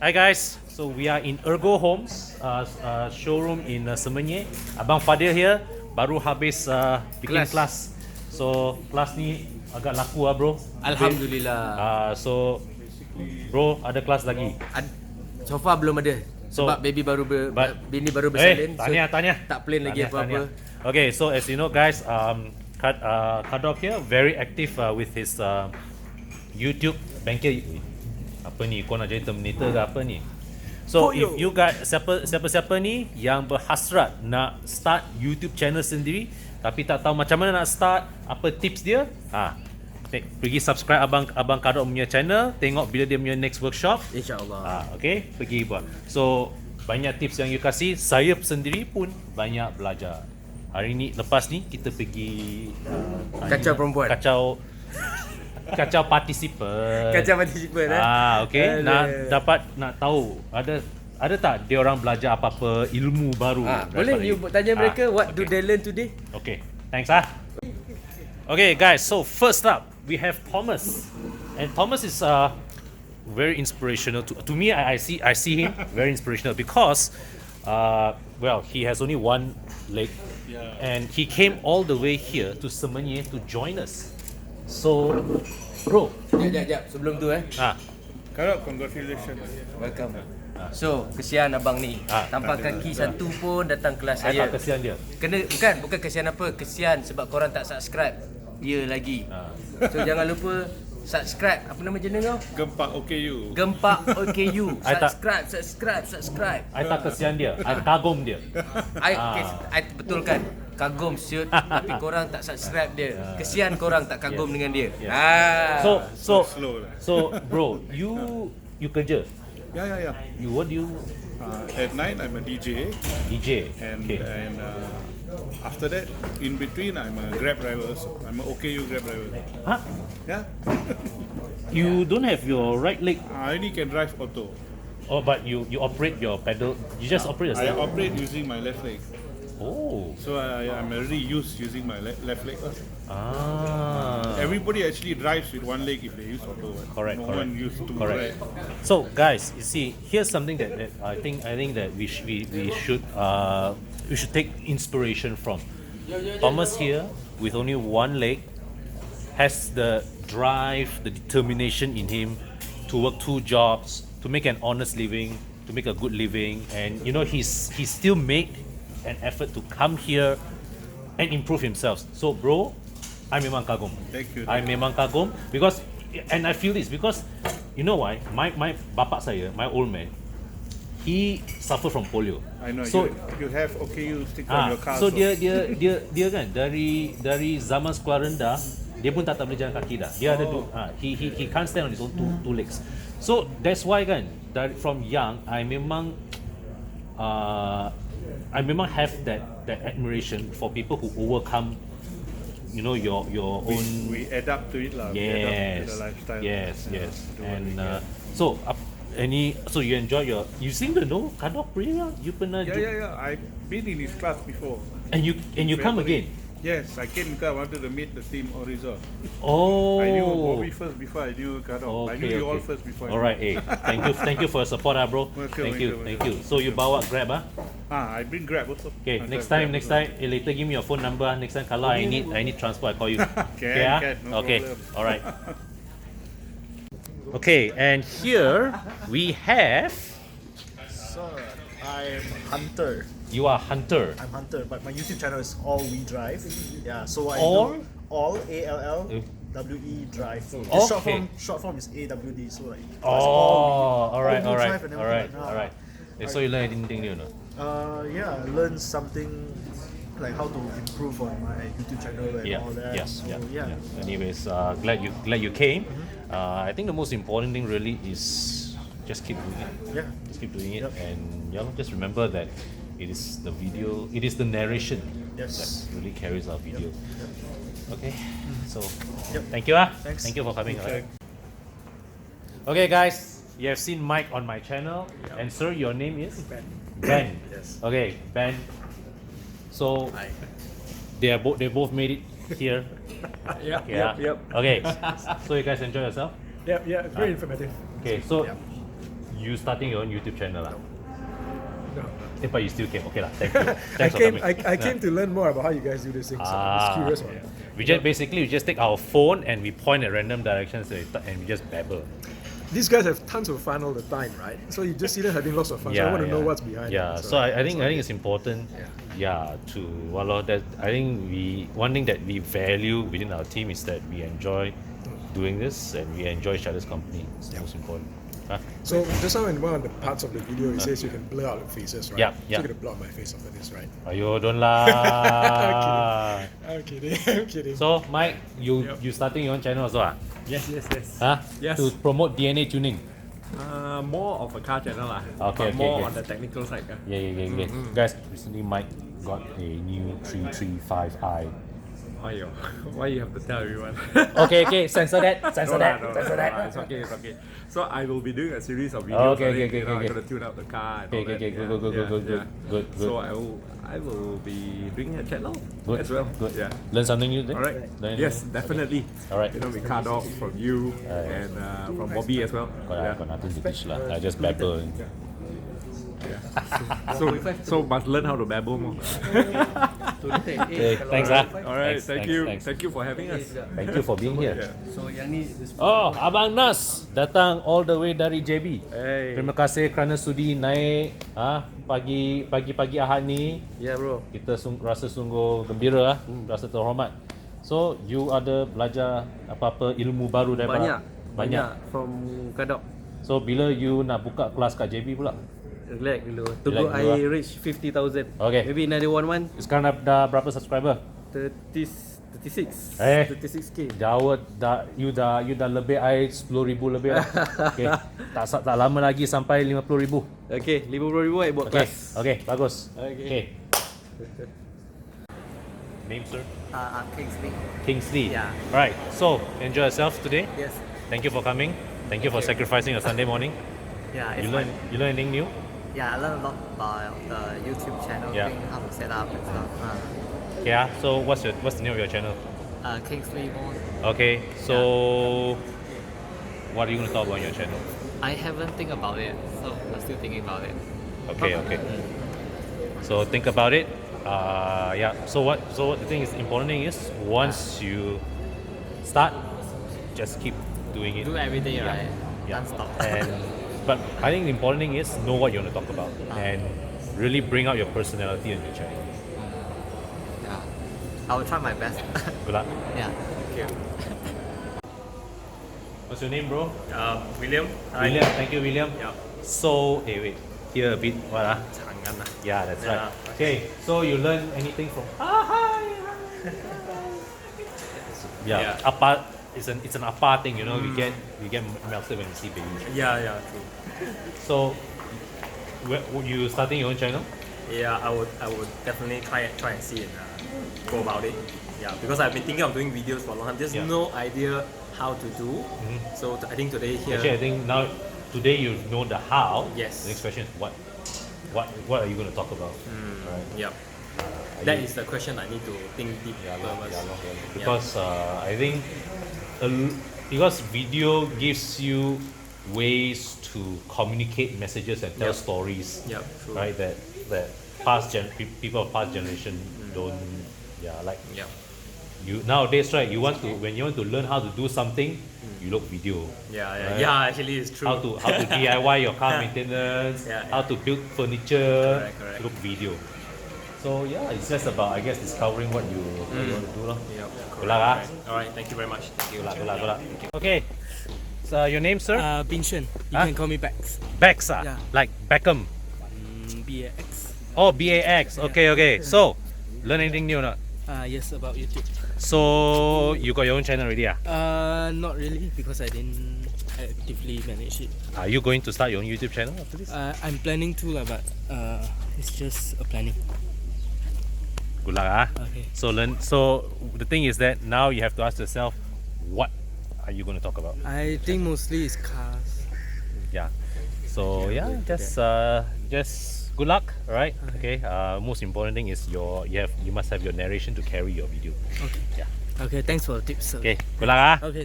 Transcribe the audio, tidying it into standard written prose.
Hi guys, so we are in Ergo Homes showroom in Semenyih. Abang Fadil here, baru habis bikin kelas. So kelas ni agak laku bro. Alhamdulillah. So bro ada kelas lagi. So far belum ada. Sebab baby baru bini baru bersalin. Tanya. Tak plan lagi apa-apa. Okay, so as you know guys, Cardock here very active with his YouTube bengkel. Apa ni, kau nak jadi Terminator ke apa ni? So if you guys, siapa-siapa ni yang berhasrat nak start YouTube channel sendiri tapi tak tahu macam mana nak start, apa tips dia, pergi subscribe Abang Cardock punya channel, tengok bila dia punya next workshop, InsyaAllah. okay, pergi buat. So banyak tips yang you kasih, saya sendiri pun banyak belajar. Hari ni, lepas ni kita pergi Kacau perempuan. Kacau partisipan. Okay. Nak tahu ada tak dia orang belajar apa-apa ilmu baru? Boleh you tanya mereka what do they learn today? Okay. Thanks Okay guys, so first up we have Thomas. And Thomas is very inspirational to me. I see him very inspirational because well, he has only one leg and he came all the way here to Semenyih to join us. So, bro. Sekejap. Sebelum tu Cardock, congratulations. Welcome. So, kesian abang ni. Tanpa kaki satu pun datang kelas saya. Tak kesian dia. Bukan kesian apa. Kesian sebab korang tak subscribe dia lagi. So, jangan lupa subscribe. Apa nama channel kau? Gempak OKU. Gempak OKU. Subscribe. I tak kesian dia. I kagum dia. I betulkan. Kagum siut tapi korang tak subscribe dia. Kesian korang tak kagum dengan dia. So bro, you kerja? Yeah. What do you At night I'm a DJ. And after that, in between I'm a Grab driver. So I'm a OKU Grab driver. Huh? Yeah. You don't have your right leg. I only can drive auto. Oh, but you operate your pedal. You just operate I yourself. operate using my left leg. Oh. So I'm already used using my left leg. Everybody actually drives with one leg if they use auto. Correct. One used to. Correct. So guys, you see, here's something that I think that we should take inspiration from. Thomas here with only one leg has the drive, the determination in him to work 2 jobs, to make an honest living, to make a good living, and you know he's still made an effort to come here and improve himself. So bro, I memang kagum. Thank you. I memang kagum because, and I feel this because you know why? My bapak saya, my old man, he suffer from polio. I know. So you have OKU stick on your car. so dia kan dari zaman sekolah rendah dia pun tak boleh jalan kaki dah. Dia ada he can't stand on his own two legs. So that's why kan from young I memang have that admiration for people who overcome, you know, your own. We adapt to it lah. Yes. We adapt to the lifestyle. Yes. And so you enjoy you seem to know Cardock pretty well. You pernah Yeah. I've been in his class before. And you come again. Yes, I came because I wanted to meet the team Oriza. Oh. I knew Bobby first before I knew Cardock. I knew you all first before. Alright, thank you for your support, bro. Thank you. So you bawa Grab, I bring Grab also. Okay, next time, later give me your phone number. Next time, kalau I need transport, I call you. Can, no okay, problem. alright. Okay, and here we have. Sir, I'm Hunter. You are Hunter. I'm Hunter, but my YouTube channel is All We Drive. Yeah, so I All? do All ALLWE Drive. So the Okay. short form is AWD. So like Alright. drive and everything like that. So you learn anything new, no? Yeah, I learned something like how to improve on my YouTube channel and all that. So, yeah. Anyways, glad you came. I think the most important thing really is just keep doing it. Yeah. Just keep doing it, Yep. and just remember that it is the narration Yes. that really carries our video. Yep. Okay, so Yep. thank you. Thanks. Thank you for coming. Okay, guys, you have seen Mike on my channel, and sir, your name is Ben. Yes. Okay, Ben. So they both made it here. Yep. Okay, so you guys enjoy yourself. Yeah, very informative. Okay, so you starting your own YouTube channel lah? No. But you still came. Okay lah. Thank you. Thanks for coming. I came to learn more about how you guys do this thing. So I'm just curious. We just take our phone and we point at random directions and we just babble. These guys have tons of fun all the time, right? So you just see them having lots of fun. So I want to know what's behind it. Yeah, so I think it's important. To that I think one thing that we value within our team is that we enjoy doing this and we enjoy each other's company. It's the most important. Huh? So just now in one of the parts of the video, it says you can blur out the faces, right? Yeah. So you're gonna blur out my face after this, right? Ayo, don't lah. I'm kidding. So Mike, you starting your own channel also? Yes. Huh? Yes. To promote DNA tuning. More of a car channel lah. Okay, but more okay. on the technical side. Yeah. Guys, recently Mike got a new 335i. Ayo, why you have to tell everyone? Okay, censor that. No, it's okay. So I will be doing a series of videos. Okay. I'm gonna tune out the car. And all that. Good. So I will be doing a channel as well. Good. Yeah. Learn something new then? All right. Yes, definitely. All right. With Cardock from you and from Bobby as well. Got nothing to teach lah. I just babble. So must learn how to babble more. Okay, thanks ah. All right, thank you. Thanks. Thank you for having us. Thank you for being here. So yang ni Oh, Abang Nas datang all the way dari JB. Hey. Terima kasih kerana sudi naik pagi Ahad ni. Ya bro. Kita rasa sungguh gembira rasa terhormat. So you ada belajar apa-apa ilmu baru daripada Banyak from Cardock. So bila you nak buka kelas kat JB pula? Relax dulu. Relax Tunggu dulu I reach 50,000. Okay. Maybe another one. Sekarang dah berapa subscriber? 36. Eh. 36k. Jauh you dah lebih I 10,000 lebih lah. Okay. Tak lama lagi sampai 50,000. Okay, 50,000 I buat kelas. Okay, bagus. Okay. Name sir? I'm Kingsley. Kingsley. Yeah. Right. So enjoy yourself today. Yes. Thank you for coming. Thank you for sacrificing your Sunday morning. Yeah, You learn anything new? Yeah, I learned a lot about the YouTube channel Yeah. thing, how to set up and stuff. Yeah. So what's the name of your channel? Kingsley Bond. Okay. So what are you going to talk about on your channel? I haven't think about it, so I'm still thinking about it. Okay. So think about it. So the thing is important thing is once you start, just keep doing it. Do every day, right? Yeah. Non-stop. But I think the important thing is know what you want to talk about and really bring out your personality in your channel. Yeah. I will try my best. Good luck. Yeah. Thank you. What's your name, bro? William. William. Thank you, William. Yeah. So, wait. Here a bit. What? Yeah, that's right. Okay. So you learn anything from? Yeah. Apart. It's an apart thing, you know. We get melted when we see babies. Yeah, true. So, would you starting your own channel? Yeah, I would definitely try and see and go about it. Yeah, because I've been thinking of doing videos for a long time. Just no idea how to do. So I think today here. Actually, I think today you know the how. Yes. The next question is what are you going to talk about? Right. Yep. That is the question I need to think deep. Because I think because video gives you ways to communicate messages and tell stories. Yep, true. Right. That people of past generation don't. Yeah. Like. Yep. You nowadays, right? When you want to learn how to do something, you look video. Yeah. Actually, it's true. How to DIY your car maintenance, how to build furniture, Correct. look video. So yeah, it's just about discovering what you want to do lah. Yep. Good luck ah. All right. Thank you very much. Thank you. Good luck. Okay. So your name, sir? Bin Shen. You can call me Bax. Bex ah? Yeah. Like Beckham. BAX. Oh, BAX. Okay. So learn anything new or not? Yes, about YouTube. So you got your own channel already ah? Not really because I didn't actively manage it. Are you going to start your own YouTube channel after this? I'm planning to lah, but it's just a planning. Good luck ah. Okay. So the thing is that now you have to ask yourself, what are you going to talk about? I think mostly it's cars. Yeah. So just good luck, right? Okay. Most important thing is you must have your narration to carry your video. Okay. Yeah. Okay. Thanks for the tips, sir. Okay. Good luck ah. Okay, Good luck.